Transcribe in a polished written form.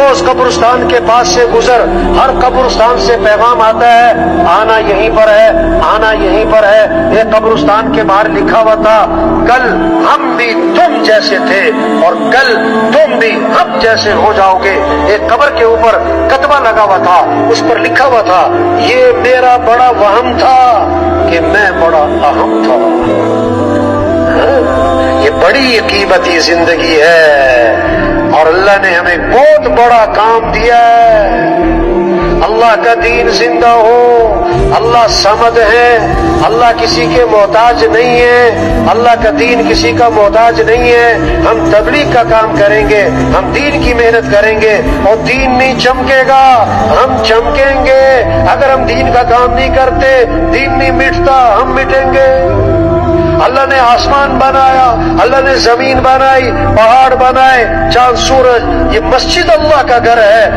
روز قبرستان کے پاس سے گزر، ہر قبرستان سے پیغام آتا ہے آنا یہیں پر ہے، آنا یہیں پر ہے۔ ایک قبرستان کے باہر لکھا ہوا تھا کل ہم بھی تم جیسے تھے اور کل تم بھی ہم جیسے ہو جاؤ گے۔ ایک قبر کے اوپر کتبہ لگا ہوا تھا، اس پر لکھا ہوا تھا یہ میرا بڑا وہم تھا کہ میں بڑا اہم تھا۔ یہ بڑی قیمتی زندگی ہے اور اللہ نے ہمیں بہت بڑا کام دیا ہے۔ اللہ کا دین زندہ ہو، اللہ صمد ہے، اللہ کسی کے محتاج نہیں ہے، اللہ کا دین کسی کا محتاج نہیں ہے۔ ہم تبلیغ کا کام کریں گے، ہم دین کی محنت کریں گے اور دین نہیں چمکے گا، ہم چمکیں گے۔ اگر ہم دین کا کام نہیں کرتے، دین نہیں مٹتا، ہم مٹیں گے۔ اللہ نے آسمان بنایا، اللہ نے زمین بنائی، پہاڑ بنائے، چاند سورج، یہ مسجد اللہ کا گھر ہے۔